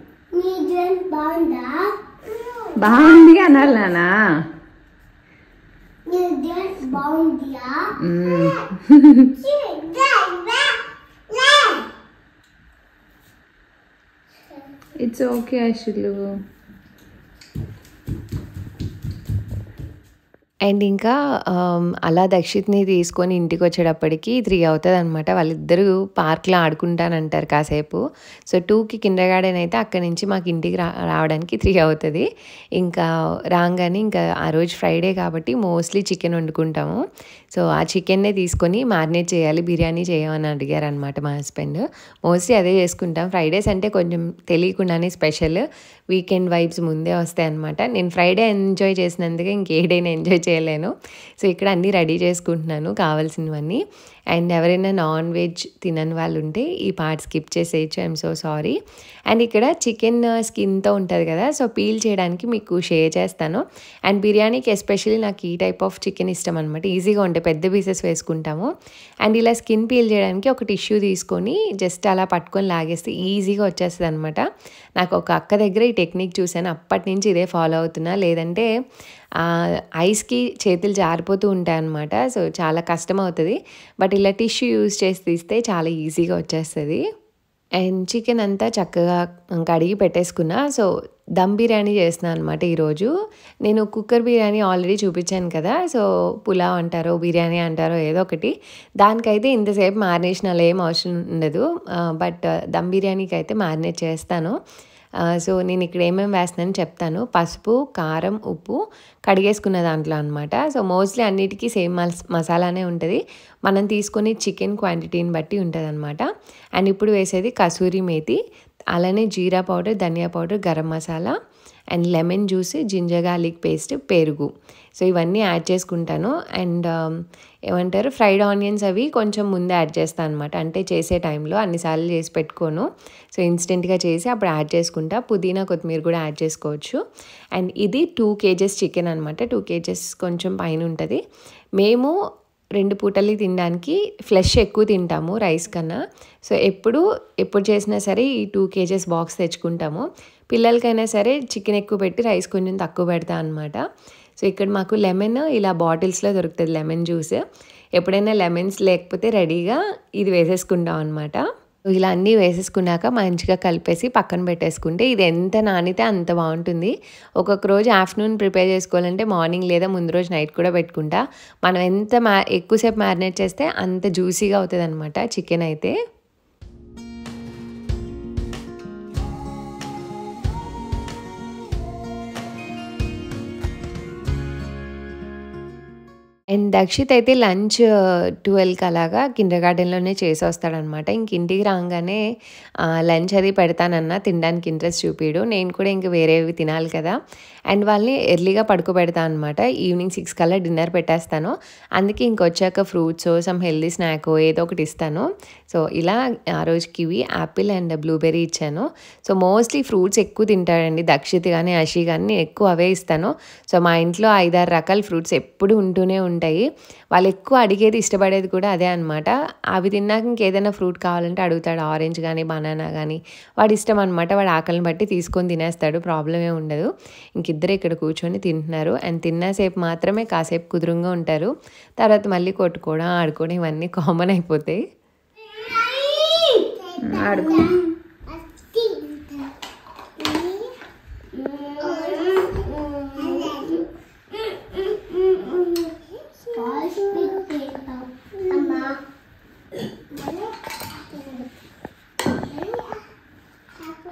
బాగుంది అనాలి నానా. ఇట్స్ ఓకే అసలు. అండ్ ఇంకా అలా దక్షిత్ని తీసుకొని ఇంటికి వచ్చేటప్పటికి 3 అవుతుంది అనమాట. వాళ్ళిద్దరూ పార్క్లో ఆడుకుంటానంటారు కాసేపు. సో 2కి కిండర్ గార్డెన్ అయితే అక్కడి నుంచి మాకు ఇంటికి రావడానికి 3 అవుతుంది. ఇంకా రాగానే ఇంకా ఆ రోజు ఫ్రైడే కాబట్టి మోస్ట్లీ చికెన్ వండుకుంటాము. సో ఆ చికెన్నే తీసుకొని మ్యారినేట్ చేయాలి, బిర్యానీ చేయమని అడిగారు అనమాట మా హస్బెండ్. మోస్ట్లీ అదే చేసుకుంటాం. ఫ్రైడేస్ అంటే కొంచెం తెలియకుండానే స్పెషల్, వీకెండ్ వైబ్స్ ముందే వస్తాయి అనమాట. నేను ఫ్రైడే ఎంజాయ్ చేసినందుకే ఇంకే డేని ఎంజాయ్ చేయలేను. సో ఇక్కడ అన్నీ రెడీ చేసుకుంటున్నాను కావాల్సినవన్నీ. అండ్ ఎవరైనా నాన్ వెజ్ తినని వాళ్ళు ఉంటే ఈ పార్ట్ స్కిప్ చేసేయచ్చు, ఐఎమ్ సో సారీ. అండ్ ఇక్కడ చికెన్ స్కిన్తో ఉంటుంది కదా, సో పీల్ చేయడానికి మీకు షేర్ చేస్తాను. అండ్ బిర్యానీకి ఎస్పెషల్లీ నాకు ఈ టైప్ ఆఫ్ చికెన్ ఇష్టం అనమాట. ఈజీగా ఉంటాయి, పెద్ద పీసెస్ వేసుకుంటాము. అండ్ ఇలా స్కిన్ పీల్ చేయడానికి ఒక టిష్యూ తీసుకొని జస్ట్ అలా పట్టుకొని లాగేస్తే ఈజీగా వచ్చేస్తుంది అనమాట. నాకు ఒక అక్క దగ్గర ఈ టెక్నిక్ చూశాను, అప్పటి నుంచి ఇదే ఫాలో అవుతున్నా. లేదంటే ఐస్కి చేతులు జారిపోతూ ఉంటాయి అన్నమాట. సో చాలా కష్టం అవుతుంది. బట్ ఇలా టిష్యూ యూజ్ చేసి తీస్తే చాలా ఈజీగా వచ్చేస్తుంది. అండ్ చికెన్ అంతా చక్కగా కడిగి పెట్టేసుకున్నా. సో దమ్ బిర్యానీ చేస్తున్నాను అనమాట ఈరోజు. నేను కుక్కర్ బిర్యానీ ఆల్రెడీ చూపించాను కదా, సో పులావ్ అంటారో బిర్యానీ అంటారో ఏదో ఒకటి. దానికైతే ఇంతసేపు మ్యారినేషన్ అలా ఏం అవసరం ఉండదు. బట్ దమ్ బిర్యానీకి అయితే మ్యారినేట్ చేస్తాను. సో నేను ఇక్కడ ఏమేమి వేస్తున్నానని చెప్తాను. పసుపు, కారం, ఉప్పు కడిగేసుకున్న దాంట్లో అనమాట. సో మోస్ట్లీ అన్నిటికీ సేమ్ మసాలానే ఉంటుంది, మనం తీసుకొని చికెన్ క్వాంటిటీని బట్టి ఉంటుంది అనమాట. అండ్ ఇప్పుడు వేసేది కసూరి మేతి, అలానే jeera powder, dhaniya powder, garam masala and lemon juice, ginger garlic paste, పెరుగు. సో ఇవన్నీ యాడ్ చేసుకుంటాను. అండ్ ఏమంటారు ఫ్రైడ్ ఆనియన్స్ అవి కొంచెం ముందే యాడ్ చేస్తాను అనమాట. అంటే చేసే టైంలో అన్నిసార్లు చేసి పెట్టుకోను, సో ఇన్స్టెంట్గా చేసి అప్పుడు యాడ్ చేసుకుంటా. పుదీనా, కొత్తిమీర కూడా యాడ్ చేసుకోవచ్చు. అండ్ ఇది 2 kgs చికెన్ అనమాట. 2 kgs కొంచెం పైన ఉంటుంది. మేము 2 పూటలు తినడానికి ఫ్లెష్ ఎక్కువ తింటాము రైస్ కన్నా. సో ఎప్పుడు చేసినా సరే ఈ 2 kgs బాక్స్ తెచ్చుకుంటాము. పిల్లలకైనా సరే చికెన్ ఎక్కువ పెట్టి రైస్ కొంచెం తక్కువ పెడతా అనమాట. సో ఇక్కడ మాకు లెమన్ ఇలా బాటిల్స్లో దొరుకుతుంది, లెమన్ జ్యూస్. ఎప్పుడైనా లెమన్స్ లేకపోతే రెడీగా ఇది వేసేసుకుంటాం అనమాట. ఇలా అన్నీ వేసేసుకున్నాక మంచిగా కలిపేసి పక్కన పెట్టేసుకుంటే ఇది ఎంత నానితే అంత బాగుంటుంది. ఒక్కొక్క రోజు ఆఫ్టర్నూన్ ప్రిపేర్ చేసుకోవాలంటే మార్నింగ్ లేదా ముందు రోజు నైట్ కూడా పెట్టుకుంటా. మనం ఎంత ఎక్కువసేపు మ్యారినేట్ చేస్తే అంత జ్యూసీగా అవుతుంది అనమాట చికెన్ అయితే. అండ్ దక్షిత్ అయితే లంచ్ 12కి అలాగా కిండర్ గార్డెన్లోనే చేసి వస్తాడనమాట. ఇంక ఇంటికి రాగానే లంచ్ అది పెడతానన్నా తినడానికి ఇంట్రెస్ట్ చూపిడు. నేను కూడా ఇంక వేరేవి తినాలి కదా. అండ్ వాళ్ళని ఎర్లీగా పడుకోబెడతా అనమాట. ఈవినింగ్ 6 కల్లా డిన్నర్ పెట్టేస్తాను. అందుకే ఇంకొచ్చాక ఫ్రూట్స్, సమ్ హెల్దీ స్నాక్ ఏదో ఒకటి ఇస్తాను. సో ఇలా ఆ రోజు కివి, యాపిల్ అండ్ బ్లూబెర్రీ ఇచ్చాను. సో మోస్ట్లీ ఫ్రూట్స్ ఎక్కువ తింటాడండి దక్షిత్ కానీ అషి కానీ, నేను ఎక్కువ అవే ఇస్తాను. సో మా ఇంట్లో 5-6 రకాల ఫ్రూట్స్ ఎప్పుడు ఉంటూనే ఉంటాయి. వాళ్ళు ఎక్కువ అడిగేది ఇష్టపడేది కూడా అదే అనమాట. అవి తిన్నాక ఇంకేదైనా ఫ్రూట్ కావాలంటే అడుగుతాడు, ఆరెంజ్ కానీ బనానా కానీ. వాడి ఇష్టం అనమాట, వాడు ఆకలిని బట్టి తీసుకొని తినేస్తాడు, ప్రాబ్లం ఏమి ఉండదు. ఇంకిద్దరు ఇక్కడ కూర్చొని తింటున్నారు. అండ్ తిన్నసేపు మాత్రమే కాసేపు కుదురుగా ఉంటారు, తర్వాత మళ్ళీ కొట్టుకోవడం, ఆడుకోవడం ఇవన్నీ కామన్ అయిపోతాయి. ఆడుకో. ఆ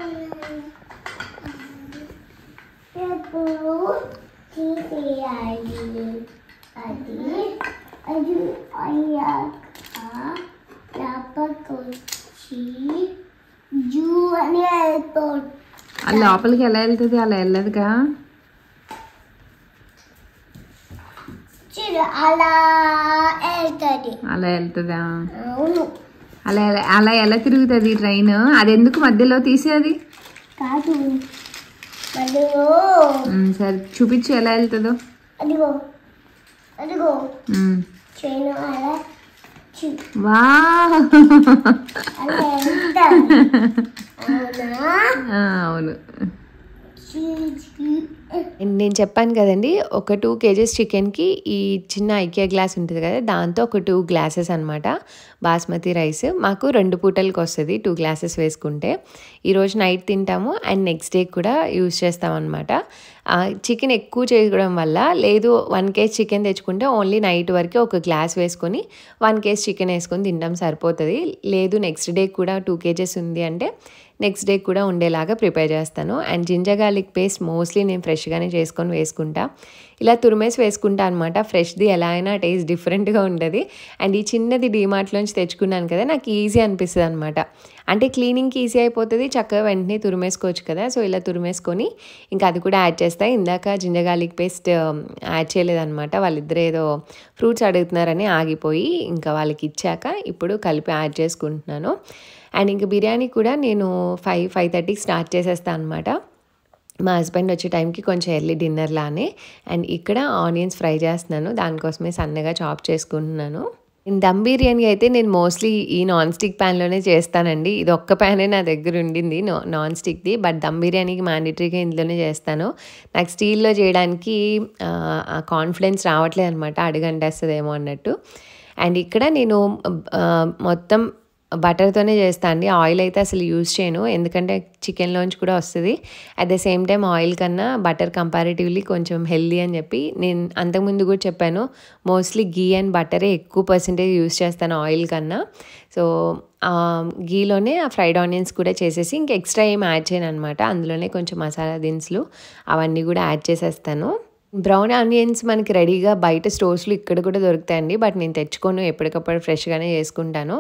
లోపలికి ఎలా వెళ్తుంది? అలా వెళ్ళదుగా. అలా వెళ్తుందా? అలా అలా ఎలా తిరుగుతుంది ట్రైన్? అది ఎందుకు మధ్యలో తీసేది? సరే చూపించు ఎలా వెళ్తుందో. వా అవును. నేను చెప్పాను కదండి, ఒక 2 kgs చికెన్కి ఈ చిన్న ఐకియా గ్లాస్ ఉంటుంది కదా, దాంతో ఒక 2 గ్లాసెస్ అనమాట బాస్మతి రైస్. మాకు 2 పూటలకు వస్తుంది 2 గ్లాసెస్ వేసుకుంటే. ఈరోజు నైట్ తింటాము అండ్ నెక్స్ట్ డే కూడా యూజ్ చేస్తామన్నమాట. చికెన్ ఎక్కువ చేయడం వల్ల, లేదు 1 kg చికెన్ తెచ్చుకుంటే ఓన్లీ నైట్ వరకు ఒక గ్లాస్ వేసుకొని 1 kg చికెన్ వేసుకొని తినడం సరిపోతుంది. లేదు నెక్స్ట్ డే కూడా 2 kgs ఉంది అంటే నెక్స్ట్ డే కూడా ఉండేలాగా ప్రిపేర్ చేస్తాను. And ginger garlic paste mostly నేను ఫ్రెష్గానే చేసుకొని వేసుకుంటా. ఇలా తురిమేసి వేసుకుంటా అనమాట. ఫ్రెష్ది ఎలా అయినా టేస్ట్ డిఫరెంట్గా ఉంటుంది. అండ్ ఈ చిన్నది డీమార్ట్లోంచి తెచ్చుకున్నాను కదా, నాకు ఈజీ అనిపిస్తుంది అనమాట. అంటే క్లీనింగ్కి ఈజీ అయిపోతుంది, చక్కగా వెంటనే తురిమేసుకోవచ్చు కదా. సో ఇలా తురిమేసుకొని ఇంకా అది కూడా యాడ్ చేస్తాను. ఇందాక జింజర్ గార్లిక్ పేస్ట్ యాడ్ చేయలేదన్నమాట. వాళ్ళిద్దరు ఏదో ఫ్రూట్స్ అడుగుతున్నారని ఆగిపోయి ఇంకా వాళ్ళకి ఇచ్చాక ఇప్పుడు కలిపి యాడ్ చేసుకుంటున్నాను. అండ్ ఇంకా బిర్యానీ కూడా నేను 5:30కి స్టార్ట్ చేసేస్తాను అనమాట. మా హస్బెండ్ వచ్చే టైంకి కొంచెం ఎర్లీ డిన్నర్ లానే. అండ్ ఇక్కడ ఆనియన్స్ ఫ్రై చేస్తున్నాను, దానికోసమే సన్నగా చాప్ చేసుకుంటున్నాను. దమ్ బిర్యానీ అయితే నేను మోస్ట్లీ ఈ నాన్ స్టిక్ ప్యాన్లోనే చేస్తానండి. ఇది ఒక్క ప్యానే నా దగ్గర ఉండింది నాన్ స్టిక్ది. బట్ దమ్ బిర్యానీకి మ్యాండేటరీగా ఇందులోనే చేస్తాను. నాకు స్టీల్లో చేయడానికి కాన్ఫిడెన్స్ రావట్లేదు అనమాట, అడుగంటేస్తుందేమో అన్నట్టు. అండ్ ఇక్కడ నేను మొత్తం బటర్తోనే చేస్తాను అండి. ఆయిల్ అయితే అసలు యూజ్ చేయను, ఎందుకంటే చికెన్లోంచి కూడా వస్తుంది. At the same time oil కన్నా బటర్ కంపారిటివ్లీ కొంచెం హెల్దీ అని చెప్పి నేను అంతకుముందు కూడా చెప్పాను, మోస్ట్లీ గీ అండ్ బటరే ఎక్కువ పర్సెంటేజ్ యూజ్ చేస్తాను ఆయిల్ కన్నా. సో గీలోనే ఆ ఫ్రైడ్ ఆనియన్స్ కూడా చేసేసి ఇంకా ఎక్స్ట్రా ఏం యాడ్ చేయను అనమాట. అందులోనే కొంచెం మసాలా దినుసులు అవన్నీ కూడా యాడ్ చేసేస్తాను. బ్రౌన్ ఆనియన్స్ మనకి రెడీగా బయట స్టోర్స్లో ఇక్కడ కూడా దొరుకుతాయండి, బట్ నేను తెచ్చుకోను, ఎప్పటికప్పుడు ఫ్రెష్గానే చేసుకుంటాను.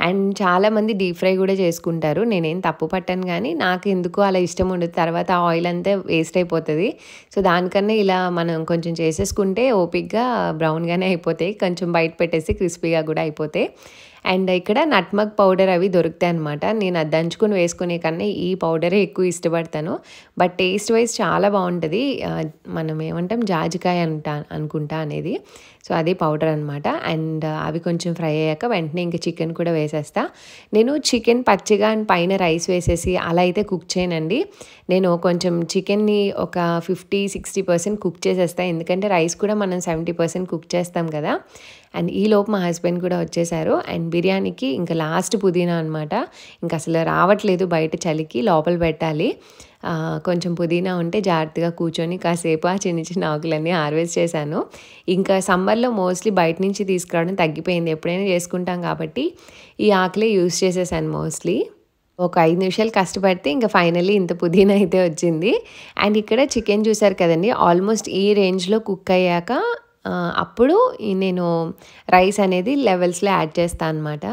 అండ్ చాలామంది డీప్ ఫ్రై కూడా చేసుకుంటారు, నేనేం తప్పు పట్టాను, కానీ నాకు ఎందుకో అలా ఇష్టం ఉండదు. తర్వాత ఆయిల్ అంతా వేస్ట్ అయిపోతుంది. సో దానికన్నా ఇలా మనం కొంచెం చేసేసుకుంటే ఓపిక్గా బ్రౌన్గానే అయిపోతాయి, కొంచెం బయట పెట్టేసి క్రిస్పీగా కూడా అయిపోతాయి. అండ్ ఇక్కడ నట్మగ్ పౌడర్ అవి దొరుకుతాయి అనమాట. నేను అది దంచుకొని వేసుకునే కన్నా ఈ పౌడరే ఎక్కువ ఇష్టపడతాను. బట్ టేస్ట్ వైజ్ చాలా బాగుంటుంది. మనం ఏమంటాం జాజికాయ అనుకుంటా అనేది. సో అది పౌడర్ అనమాట. అండ్ అవి కొంచెం ఫ్రై అయ్యాక వెంటనే ఇంకా చికెన్ కూడా వేసేస్తా. నేను చికెన్ పచ్చిగా అండ్ పైన రైస్ వేసేసి అలా అయితే కుక్ చేయనండి. నేను కొంచెం చికెన్ని ఒక 50-60% కుక్ చేసేస్తాను, ఎందుకంటే రైస్ కూడా మనం 70% కుక్ చేస్తాం కదా. అండ్ ఈలోపు మా హస్బెండ్ కూడా వచ్చేసారు. అండ్ బిర్యానీకి ఇంకా లాస్ట్ పుదీనా అనమాట. ఇంకా అసలు రావట్లేదు బయట చలికి, లోపల పెట్టాలి. కొంచెం పుదీనా ఉంటే జాగ్రత్తగా కూర్చొని కాసేపు ఆ చిన్న చిన్న ఆకులన్నీ హార్వెస్ట్ చేశాను. ఇంకా సమ్మర్లో మోస్ట్లీ బయట నుంచి తీసుకురావడం తగ్గిపోయింది, ఎప్పుడైనా చేసుకుంటాం కాబట్టి ఈ ఆకులే యూస్ చేసేసాను మోస్ట్లీ. ఒక 5 నిమిషాలు కష్టపడితే ఇంకా ఫైనల్లీ ఇంత పుదీనా అయితే వచ్చింది. అండ్ ఇక్కడ చికెన్ చూసారు కదండి, ఆల్మోస్ట్ ఈ రేంజ్లో కుక్ అయ్యాక అప్పుడు నేను రైస్ అనేది లెవెల్స్లో యాడ్ చేస్తాను అనమాట.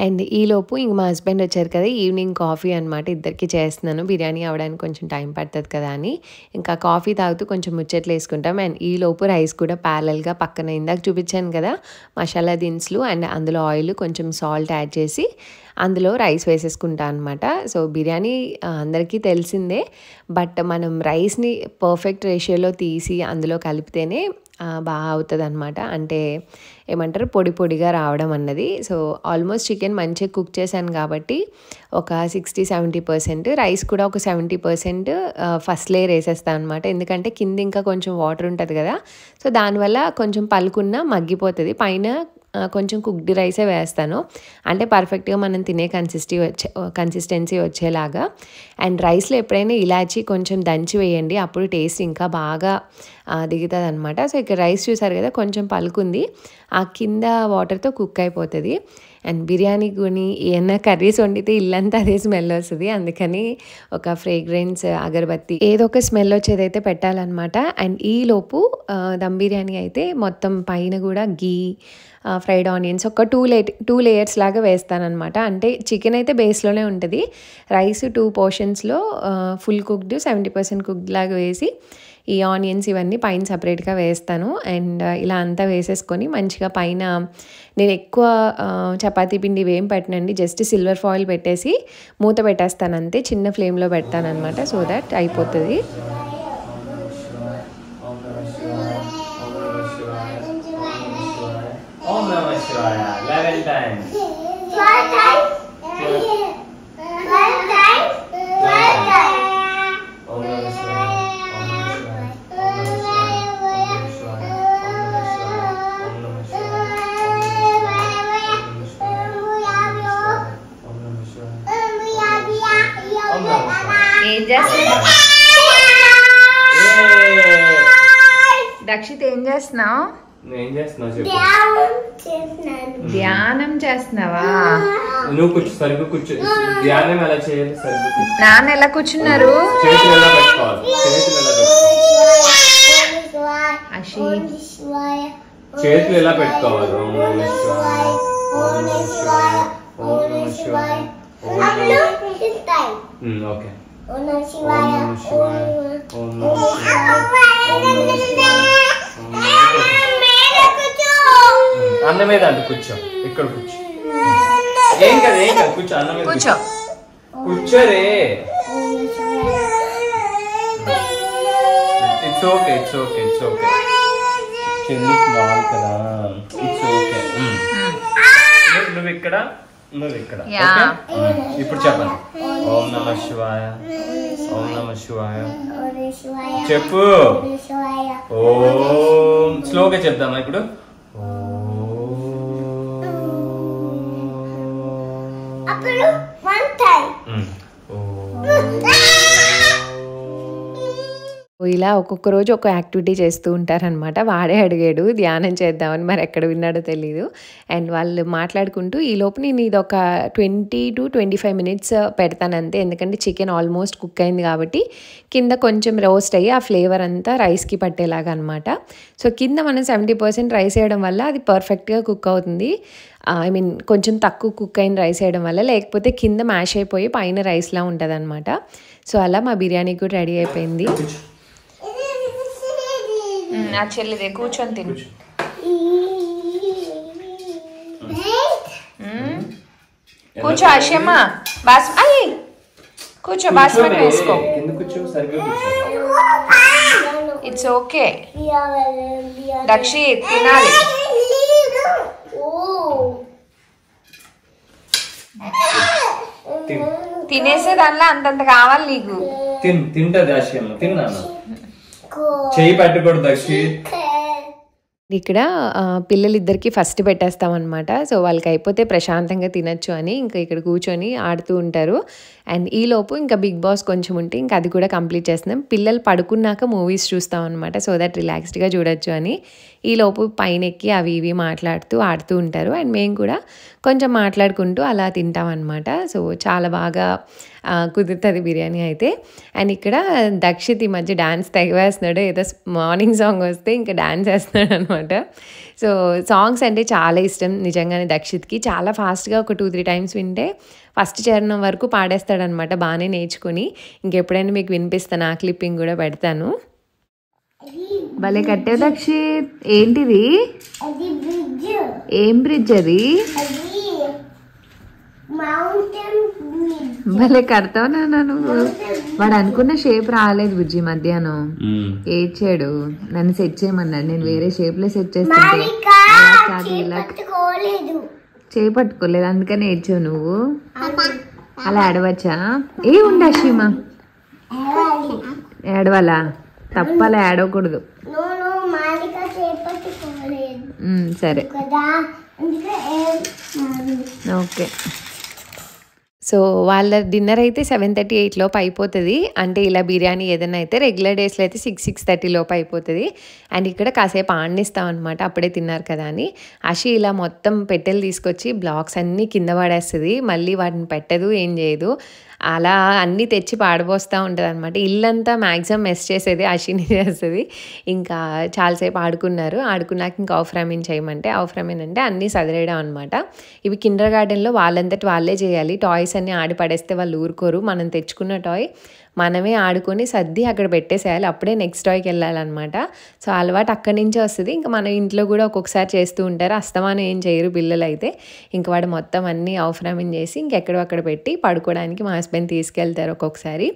అండ్ ఈలోపు ఇంక మా హస్బెండ్ వచ్చారు కదా, ఈవినింగ్ కాఫీ అనమాట ఇద్దరికి చేస్తున్నాను. బిర్యానీ అవ్వడానికి కొంచెం టైం పడుతుంది కదా అని ఇంకా కాఫీ తాగుతూ కొంచెం ముచ్చట్లు వేసుకుంటాం. అండ్ ఈలోపు రైస్ కూడా ప్యారలల్గా పక్కన ఇందాక చూపించాను కదా మసాలా దినుసులు, అండ్ అందులో ఆయిల్ కొంచెం సాల్ట్ యాడ్ చేసి అందులో రైస్ వేసేసుకుంటా అనమాట. సో బిర్యానీ అందరికీ తెలిసిందే, బట్ మనం రైస్ని పర్ఫెక్ట్ రేషియోలో తీసి అందులో కలిపితేనే బాగా అవుతుంది అనమాట. అంటే ఏమంటారు, పొడి పొడిగా రావడం అన్నది. సో ఆల్మోస్ట్ చికెన్ మంచిగా కుక్ చేశాను కాబట్టి ఒక 60-70%, రైస్ కూడా ఒక 70% ఫస్ట్ లేయర్ వేసేస్తాను అనమాట. ఎందుకంటే కింద ఇంకా కొంచెం వాటర్ ఉంటుంది కదా, సో దానివల్ల కొంచెం పలుకున్న మగ్గిపోతుంది. పైన కొంచెం కుక్డ్ రైసే వేస్తాను, అంటే పర్ఫెక్ట్గా మనం తినే కన్సిస్టెన్సీ వచ్చేలాగా. అండ్ రైస్లో ఎప్పుడైనా ఇలాచి కొంచెం దంచి వేయండి, అప్పుడు టేస్ట్ ఇంకా బాగా దిగుతుంది అనమాట. సో ఇక్కడ రైస్ చూసారు కదా కొంచెం పలుకుంది, ఆ కింద వాటర్తో కుక్ అయిపోతుంది. అండ్ బిర్యానీ కొని ఏమన్నా కర్రీస్ వండితే ఇల్లంతా అదే స్మెల్ వస్తుంది. అందుకని ఒక ఫ్రేగ్రెన్స్ అగరబత్తి ఏదో ఒక స్మెల్ వచ్చేదైతే పెట్టాలన్నమాట. అండ్ ఈలోపు దమ్ బిర్యానీ అయితే మొత్తం పైన కూడా గీ, ఫ్రైడ్ ఆనియన్స్ ఒక 2 లేయర్స్ లాగా వేస్తానన్నమాట. అంటే చికెన్ అయితే బేస్లోనే ఉంటుంది, రైస్ 2 పోర్షన్స్లో ఫుల్ కుక్డ్ 70% కుక్డ్ లాగా వేసి ఈ ఆనియన్స్ ఇవన్నీ పైన సపరేట్గా వేస్తాను. అండ్ ఇలా అంతా వేసేసుకొని మంచిగా పైన నేను ఎక్కువ చపాతీ పిండి ఏం పెట్టనండి, జస్ట్ సిల్వర్ ఫాయిల్ పెట్టేసి మూత పెట్టేస్తాను అంతే, చిన్న ఫ్లేమ్లో పెడతాను అనమాట. సో దట్ అయిపోతుంది. దక్షిత్ ఏం చేస్తున్నావు? ధ్యానం చేస్తున్నావా? నువ్వు కూర్చో, సరిగ్గా కూర్చో. ధ్యానం ఎలా చేయాలి? సరిగ్గా నాన్న ఎలా కూర్చున్నారు? చేతులు ఎలా పెట్టుకోవాలి? చేతులు ఎలా పెట్టుకోవాలి? ఓం నమః శివాయ, ఓం నమః శివాయ, ఓం నమః శివాయ. ఓకే. ఓం నమః శివాయ, ఓం నమః శివాయ. అన్న మీద అండి, కూర్చో. ఇక్కడ కూర్చో. ఏం కదా, ఏం కదా, కూర్చో. అన్న మీద కూర్చో. కూర్చోరే. It's okay, it's okay, it's okay. చెల్లికి బాగు కదా, ఇట్స్ ఓకే. నువ్వు ఇక్కడ, నువ్వు ఇక్కడ. ఇప్పుడు చెప్పండి. ఓం నమః శివాయ, ఓం నమః శివాయ చెప్పు. ఓం స్లోగా చెప్దామా ఇప్పుడు? ఇలా ఒక్కొక్క రోజు ఒక యాక్టివిటీ చేస్తూ ఉంటారనమాట. వాడే అడిగాడు ధ్యానం చేద్దామని, మరి ఎక్కడ విన్నాడో తెలీదు. అండ్ వాళ్ళు మాట్లాడుకుంటూ ఈ లోపు నేను ఇది ఒక 20 to 25 minutes పెడతానంతే, ఎందుకంటే చికెన్ ఆల్మోస్ట్ కుక్ అయింది కాబట్టి కింద కొంచెం రోస్ట్ అయ్యి ఆ ఫ్లేవర్ అంతా రైస్కి పట్టేలాగా అనమాట. సో కింద మనం 70% రైస్ వేయడం వల్ల అది పర్ఫెక్ట్గా కుక్ అవుతుంది. ఐ మీన్ కొంచెం తక్కువ కుక్ అయిన రైస్ వేయడం వల్ల, లేకపోతే కింద మ్యాష్ అయిపోయి పైన రైస్లా ఉంటుంది అనమాట. సో అలా మా బిర్యానీ కూడా రెడీ అయిపోయింది. నా చెల్లిదే, కూర్చొని తిను. కూర్చో అషమ్మ, కూర్చో, బాస్మతి వేసుకో. It's okay. దక్షిత్ తినాలి. తినేసే దానిలో అంతంత కావాలి నీకు. తింటది అషమ్మ, తిన్నాను. చెయ్యి పట్టుకోడు దక్షిత్. ఇక్కడ పిల్లలిద్దరికి ఫస్ట్ పెట్టేస్తామన్నమాట. సో వాళ్ళకి అయిపోతే ప్రశాంతంగా తినచ్చు అని ఇంకా ఇక్కడ కూర్చొని ఆడుతూ ఉంటారు. అండ్ ఈలోపు ఇంకా బిగ్ బాస్ కొంచెం ఉంటే ఇంకా అది కూడా కంప్లీట్ చేస్తున్నాం. పిల్లలు పడుకున్నాక మూవీస్ చూస్తాం అనమాట, సో దట్ రిలాక్స్డ్గా చూడొచ్చు అని. ఈలోపు పైన ఎక్కి అవి ఇవి మాట్లాడుతూ ఆడుతూ ఉంటారు. అండ్ మేము కూడా కొంచెం మాట్లాడుకుంటూ అలా తింటాం అనమాట. సో చాలా బాగా కుదురుతుంది బిర్యానీ అయితే. అండ్ ఇక్కడ దక్షిత్ ఈ మధ్య డ్యాన్స్ తెగవేస్తున్నాడు. ఏదో మార్నింగ్ సాంగ్ వస్తే ఇంకా డ్యాన్స్ వేస్తున్నాడు అనమాట. సో సాంగ్స్ అంటే చాలా ఇష్టం నిజంగానే దక్షిత్కి. చాలా ఫాస్ట్గా ఒక 2-3 times వింటే ఫస్ట్ చరణం వరకు పాడేస్తాడనమాట, బాగానే నేర్చుకుని. ఇంకెప్పుడైనా మీకు వినిపిస్తాను, ఆ క్లిప్పింగ్ కూడా పెడతాను. భలే కట్టే దక్షిత్. ఏంటిది? ఏం బ్రిడ్జ్ అది? భలే కడతావు నాన్న నువ్వు. వాడు అనుకున్న షేప్ రాలేదు బుజ్జి. మధ్యాహ్నం ఏడ్చాడు, నన్ను సెట్ చేయమన్నాడు. నేను వేరే షేప్ లో సెట్ చేస్తుంటే చేపట్టుకోలేదు, అందుకని ఏడ్చావు నువ్వు. అలా ఏడవచ్చా? ఏ ఉండా షీమా, ఏడవాలా? తప్పలా ఏడవకూడదు. సరే ఓకే. సో వాళ్ళ డిన్నర్ అయితే 7:30, 8 లోపు అయిపోతుంది. అంటే ఇలా బిర్యానీ ఏదైనా అయితే రెగ్యులర్ డేస్లో అయితే 6, 6:30 లోపు అయిపోతుంది. అండ్ ఇక్కడ కాసేపు ఆడిస్తాం అనమాట, అప్పుడే తిన్నారు కదా అని. అషి ఇలా మొత్తం పెట్టెలు తీసుకొచ్చి బ్లాక్స్ అన్నీ కింద పడేస్తుంది, మళ్ళీ వాటిని పెట్టదు, ఏం చేయదు. అలా అన్నీ తెచ్చి పాడబోస్తూ ఉంటుంది అనమాట. ఇల్లంతా మ్యాక్సిమం మెస్ చేసేది అషిని చేస్తుంది. ఇంకా చాలాసేపు ఆడుకున్నాక ఇంకా ఆఫ్ రామిన్ చేయమంటే ఆఫ్ రామిన్ అంటే అన్నీ సదిరేయడం అనమాట. ఇవి కిండర్ గార్డెన్లో వాళ్ళంతటి వాళ్ళే చేయాలి. టాయ్స్ అన్నీ ఆడి పడేస్తే వాళ్ళు ఊరుకోరు. మనం తెచ్చుకున్న టాయ్ మనమే ఆడుకొని సర్ది అక్కడ పెట్టేసేయాలి, అప్పుడే నెక్స్ట్ టాయ్కి వెళ్ళాలన్నమాట. సో అలవాటు అక్కడి నుంచే వస్తుంది. ఇంకా మన ఇంట్లో కూడా ఒక్కొక్కసారి చేస్తూ ఉంటారు, అస్తమానం ఏం చేయరు పిల్లలు అయితే. ఇంక వాడు మొత్తం అన్నీ ఆఫ్ రామిన్ చేసి ఇంకెక్కడో అక్కడ పెట్టి పడుకోవడానికి మా హస్బెండ్ తీసుకెళ్తారు ఒక్కొక్కసారి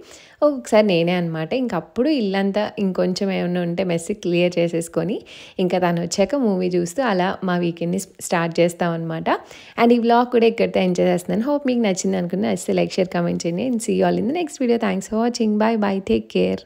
నేనే అనమాట. ఇంకప్పుడు ఇల్లంతా ఇంకొంచెం ఏమైనా ఉంటే మెస్సి క్లియర్ చేసేసుకొని ఇంకా తను వచ్చాక మూవీ చూస్తూ అలా మా వీకెండ్ని స్టార్ట్ చేస్తాం అనమాట. అండ్ ఈ వ్లాగ్ కూడా ఇక్కడితో ఎంజాయ్ చేస్తున్నాను. హోప్ మీకు నచ్చింది అనుకున్నా. నచ్చితే లైక్, షేర్, కామెంట్ చేయండి. And see all in the next video. Thanks for watching. Bye bye, take care.